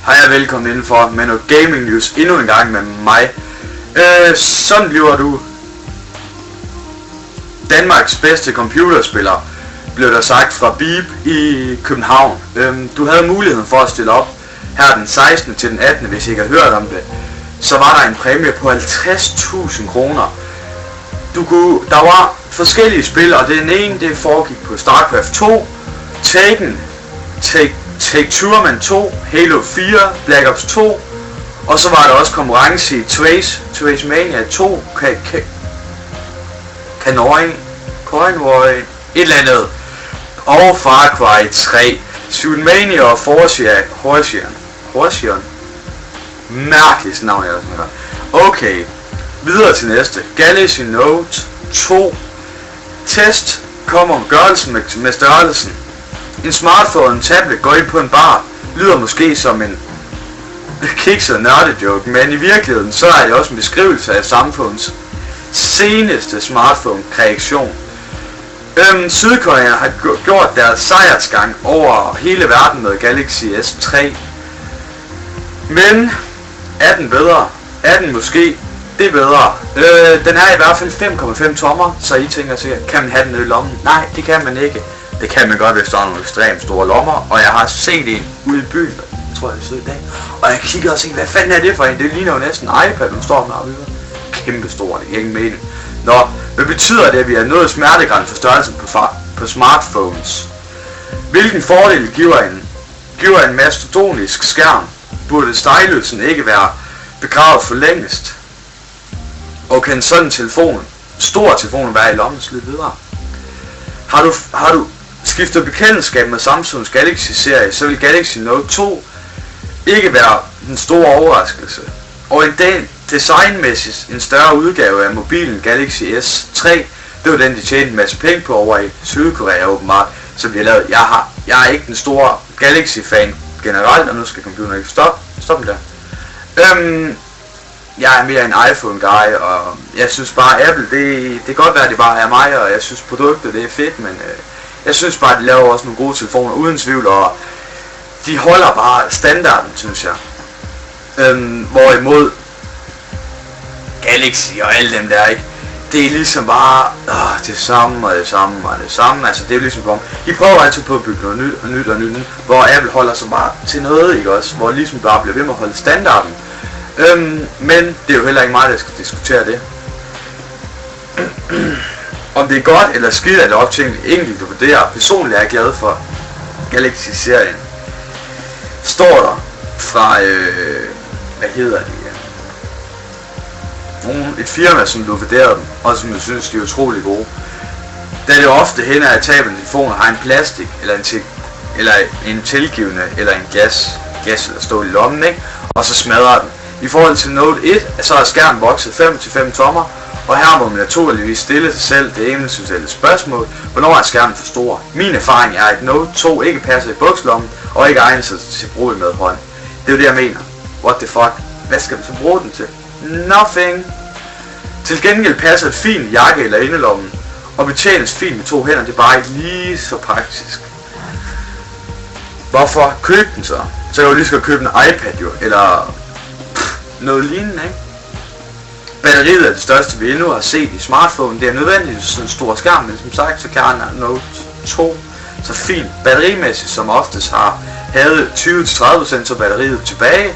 Hej og velkommen indenfor med noget gaming news endnu en gang med mig. Sådan bliver du Danmarks bedste computerspiller, blev der sagt fra Beep i København. Du havde muligheden for at stille op her den 16. til den 18. hvis I ikke har hørt om det. Så var der en præmie på 50.000 kroner. Der var forskellige spil, og den ene det foregik på StarCraft 2, Taken, Take Two Man 2, Halo 4, Black Ops 2, og så var der også konkurrence i Trace-Mania 2, Convoy, et eller andet, og Far Cry 3, Shootmania og Horsion. Mærkeligt navn jeg også med. Okay, videre til næste. Galaxy Note 2 test kommer om gørelsen med størrelsen. En smartphone, en tablet går ind på en bar, lyder måske som en kikset nørdejoke, men i virkeligheden så er det også en beskrivelse af samfundets seneste smartphone-kreation. Sydkorea har gjort deres sejrsgang over hele verden med Galaxy S3. Men er den bedre? Er den måske det bedre? Den er i hvert fald 5,5 tommer, så I tænker sikkert, kan man have den nede i lommen? Nej, det kan man ikke. Det kan man godt, hvis der er nogle ekstremt store lommer, og jeg har set en ude i byen, jeg tror jeg så i dag, og jeg kigger og tænker, hvad fanden er det for en? Det ligner jo næsten en iPad, den står med herude. Kæmpe stor, det giver ingen mening. Nå, hvad betyder det, at vi er nået smertegrænsen for størrelsen på smartphones? Hvilken fordel giver en mastodonisk skærm? Burde stylusen ikke være begravet for længst? Og kan sådan en stor telefon være i lommen lidt videre? Har du skiftet bekendtskab med Samsungs Galaxy-serie, så vil Galaxy Note 2 ikke være den store overraskelse. Og en dag designmæssigt en større udgave af mobilen Galaxy S3, det var den de tjente en masse penge på over i Sydkorea åbenbart, som vi har lavet. Jeg er ikke den store Galaxy-fan generelt, og nu skal computeren ikke stoppe der. Jeg er mere en iPhone-guy, og jeg synes bare, Apple, det kan godt være, at det bare er mig, og jeg synes produktet det er fedt, men jeg synes bare, at de laver også nogle gode telefoner uden tvivl, og de holder bare standarden, synes jeg. Hvorimod Galaxy og alle dem der, ikke? Det er ligesom bare det samme, altså det er ligesom om, de prøver altid på at bygge noget nyt, hvor Apple holder sig bare til noget, ikke også, hvor ligesom bare bliver ved med at holde standarden. Men det er jo heller ikke mig, der skal diskutere det. Om det er godt eller skidt, er det op til en enkelt at vurdere. Personligt er jeg glad for Galaxy-serien. Står der fra, hvad hedder det? Et firma, som du vurderer dem, og som du synes, de er utrolig gode. Da det ofte hænder, at tablet-telefoner har en plastik, eller en tilgivende, eller en gas eller stå i lommen, ikke? Og så smadrer den. I forhold til Note 1, så er skærmen vokset 5-5 tommer, og her må man naturligvis stille sig selv det eventuelle spørgsmål, hvornår er skærmen for stor? Min erfaring er, at Note 2 ikke passer i bukslommen, og ikke egner sig til brug med hånd. Det er jo det, jeg mener. What the fuck? Hvad skal man så bruge den til? Nothing! Til gengæld passer et fint jakke eller indelommen, og betjenes fint med 2 hænder, det er bare ikke lige så praktisk. Hvorfor købe den så? Så kan du lige skal købe en iPad jo, eller noget lignende, ikke? Batteriet er det største vi endnu har set i smartphone. Det er nødvendigt sådan en stor skærm, men som sagt så kan Note 2 så fint batterimæssigt, som oftest havde 20-30% så batteriet tilbage.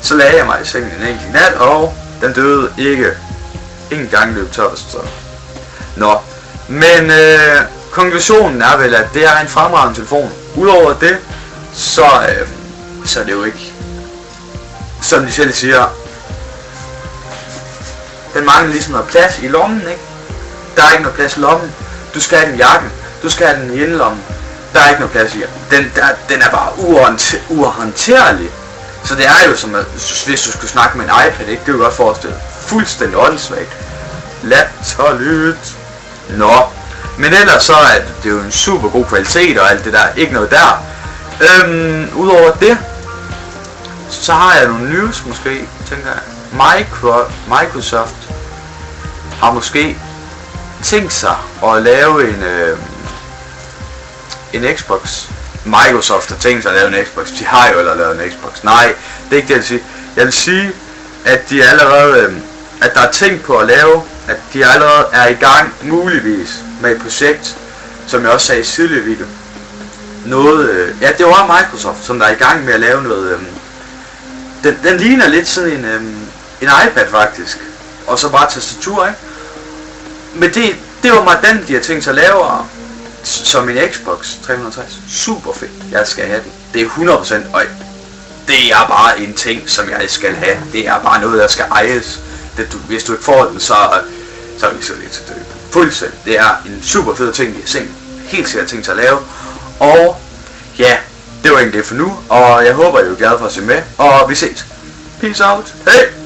Så lagde jeg mig i sengen en enkelt nat, og den døde ikke engang løb tørst. Så. Nå, men konklusionen er vel, at det er en fremragende telefon. Udover det, så er det jo ikke, som de selv siger, den mangler ligesom noget plads i lommen, ikke? Der er ikke noget plads i lommen. Du skal have den i jakken, du skal have den i indelommen. Der er ikke noget plads i. Den er bare uhåndterlig. Så det er jo som at, hvis du skulle snakke med en iPad, ikke? Det kan du godt forestille. Fuldstændig åndssvagt. Latterligt. Nå. Men ellers så er det jo en super god kvalitet og alt det der. Ikke noget der. Udover det, så har jeg nogle news måske, tænker jeg. Microsoft har måske tænkt sig at lave en Xbox Microsoft har tænkt sig at lave en Xbox. De har jo allerede lavet en Xbox. Nej, det er ikke det, jeg vil sige. Jeg vil sige, at de allerede, at der er ting på at lave, at de allerede er i gang, muligvis, med et projekt, som jeg også sagde i tidligere video. Noget, ja, det var Microsoft, som der er i gang med at lave noget, den ligner lidt sådan en iPad faktisk, og så bare tastatur, ikke? Men det var mig den, de har tænkt sig at lave, som en Xbox 360. Super fedt, jeg skal have den. Det er 100%, og det er bare en ting, som jeg skal have. Det er bare noget, der skal ejes. Hvis du ikke får den, så er vi så lidt til det. Fuldstændig. Det er en super fed ting, de har helt sikkert tænkt sig at lave. Og ja, det var egentlig det for nu, og jeg håber, I er glade for at se med, og vi ses. Peace out. Hej!